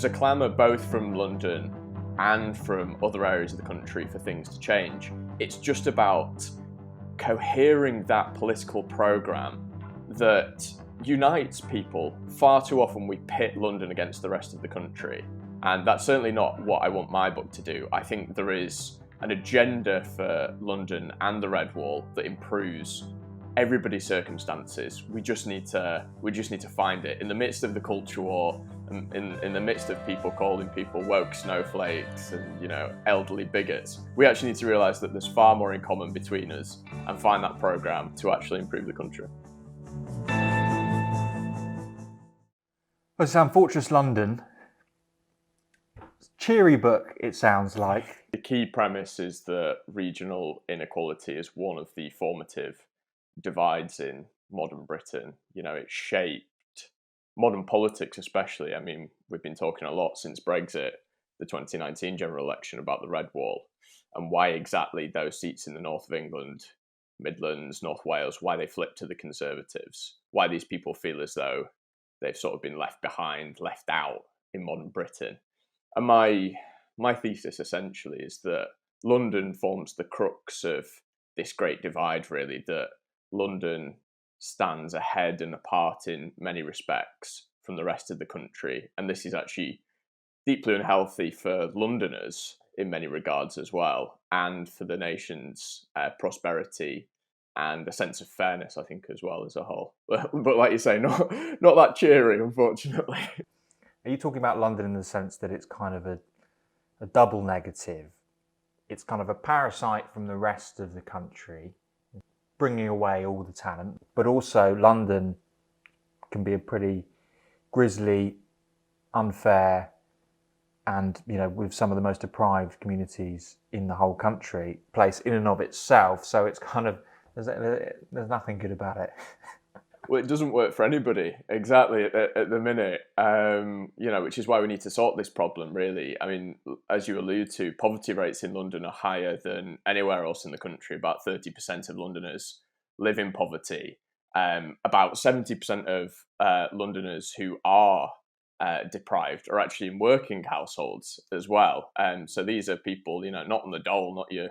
There's a clamour both from London and from other areas of the country for things to change. It's just about cohering that political programme that unites people. Far too often we pit London against the rest of the country, and that's certainly not what I want my book to do. I think there is an agenda for London and the Red Wall that improves everybody's circumstances. We just need to find it in the midst of the culture war, in the midst of people calling people woke snowflakes and elderly bigots. We actually need to realise that there's far more in common between us and find that programme to actually improve the country. Well, Sam, Fortress London, cheery book, it sounds like. The key premise is that regional inequality is one of the formative divides in modern Britain. It shaped modern politics especially. I mean, we've been talking a lot since Brexit, the 2019 general election, about the Red Wall and why exactly those seats in the north of England, Midlands, North Wales, why they flipped to the Conservatives, why these people feel as though they've sort of been left behind, left out in modern Britain. And my thesis essentially is that London forms the crux of this great divide, really, that London stands ahead and apart in many respects from the rest of the country. And this is actually deeply unhealthy for Londoners in many regards as well, and for the nation's prosperity and a sense of fairness, I think, as well as a whole. But like you say, not that cheery, unfortunately. Are you talking about London in the sense that it's kind of a double negative? It's kind of a parasite from the rest of the country, bringing away all the talent, but also London can be a pretty grisly, unfair, and with some of the most deprived communities in the whole country, place in and of itself. So it's kind of there's nothing good about it. Well, it doesn't work for anybody, exactly, at the minute, which is why we need to sort this problem, really. I mean, as you allude to, poverty rates in London are higher than anywhere else in the country. About 30% of Londoners live in poverty. About 70% of Londoners who are deprived are actually in working households as well. So these are people, not on the dole, not your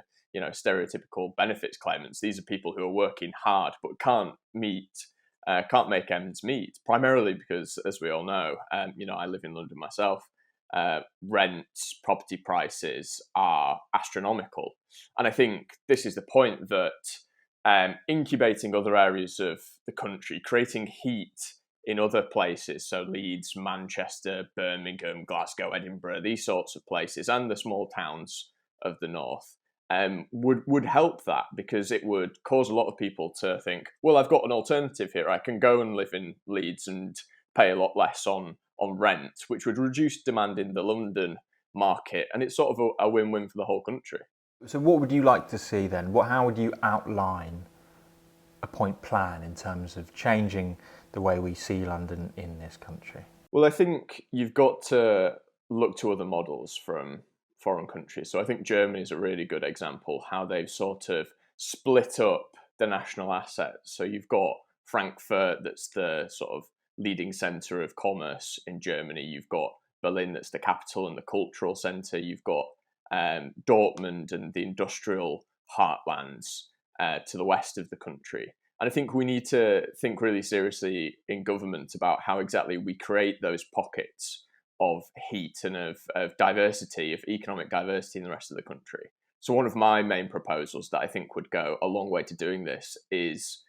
stereotypical benefits claimants. These are people who are working hard but can't make ends meet, primarily because, as we all know, I live in London myself, rents, property prices are astronomical. And I think this is the point that incubating other areas of the country, creating heat in other places, so Leeds, Manchester, Birmingham, Glasgow, Edinburgh, these sorts of places, and the small towns of the north, would help that, because it would cause a lot of people to think, well, I've got an alternative here. I can go and live in Leeds and pay a lot less on rent, which would reduce demand in the London market. And it's sort of a win-win for the whole country. So what would you like to see then? How would you outline a point plan in terms of changing the way we see London in this country? Well, I think you've got to look to other models from foreign countries. So I think Germany is a really good example, how they've sort of split up the national assets. So you've got Frankfurt, that's the sort of leading centre of commerce in Germany. You've got Berlin, that's the capital and the cultural centre. You've got Dortmund and the industrial heartlands to the west of the country. And I think we need to think really seriously in government about how exactly we create those pockets of heat and of diversity, of economic diversity in the rest of the country. So one of my main proposals that I think would go a long way to doing this is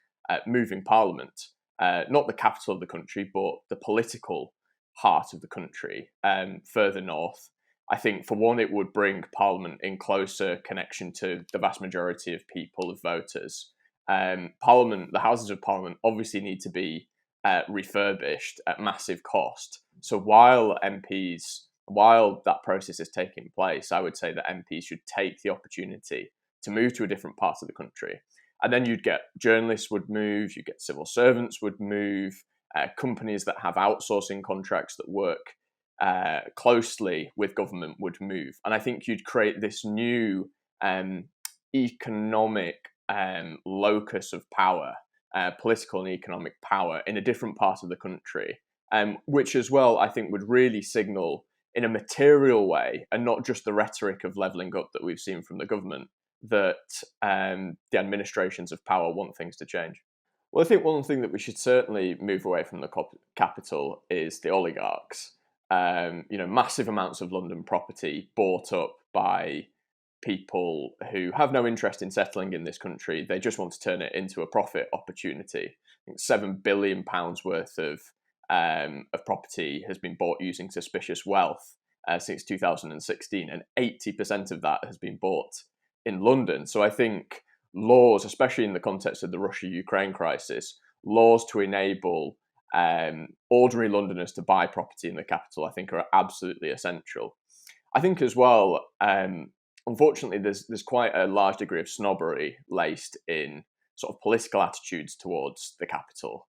moving Parliament, not the capital of the country, but the political heart of the country, further north. I think, for one, it would bring Parliament in closer connection to the vast majority of people, of voters. Parliament, the Houses of Parliament, obviously need to be refurbished at massive cost. So while that process is taking place, I would say that MPs should take the opportunity to move to a different part of the country. And then you'd get journalists would move, you get civil servants would move, companies that have outsourcing contracts that work closely with government would move. And I think you'd create this new economic locus of power, political and economic power in a different part of the country, which as well I think would really signal in a material way and not just the rhetoric of levelling up that we've seen from the government, that the administrations of power want things to change. Well, I think one thing that we should certainly move away from the capital is the oligarchs. Massive amounts of London property bought up by people who have no interest in settling in this country. They just want to turn it into a profit opportunity. I think £7 billion worth of property has been bought using suspicious wealth since 2016, and 80% of that has been bought in London. So I think laws, especially in the context of the Russia-Ukraine crisis, laws to enable ordinary Londoners to buy property in the capital, I think, are absolutely essential. I think as well, unfortunately, there's quite a large degree of snobbery laced in sort of political attitudes towards the capital.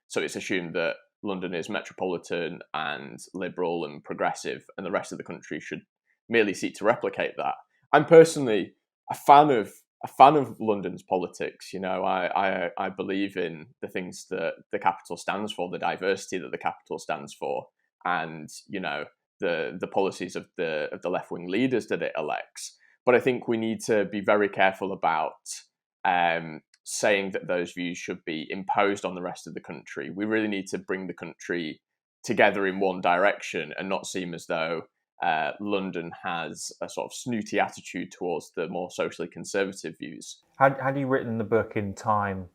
So it's assumed that London is metropolitan and liberal and progressive, and the rest of the country should merely seek to replicate that. I'm personally a fan of London's politics. I believe in the things that the capital stands for, the diversity that the capital stands for, and the policies of the left-wing leaders that it elects. But I think we need to be very careful about saying that those views should be imposed on the rest of the country. We really need to bring the country together in one direction and not seem as though London has a sort of snooty attitude towards the more socially conservative views. Had you written the book in time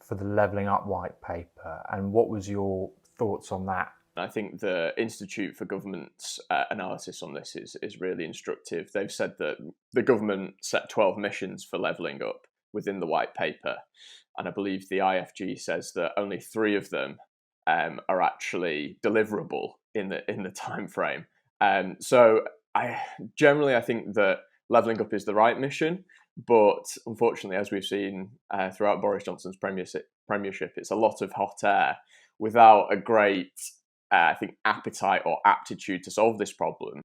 for the Levelling Up white paper, and what was your thoughts on that? I think the Institute for Government's analysis on this is really instructive. They've said that the government set 12 missions for levelling up within the white paper, and I believe the IFG says that only 3 of them are actually deliverable in the time frame. So I think that levelling up is the right mission, but unfortunately, as we've seen throughout Boris Johnson's premiership, it's a lot of hot air without a great, appetite or aptitude to solve this problem.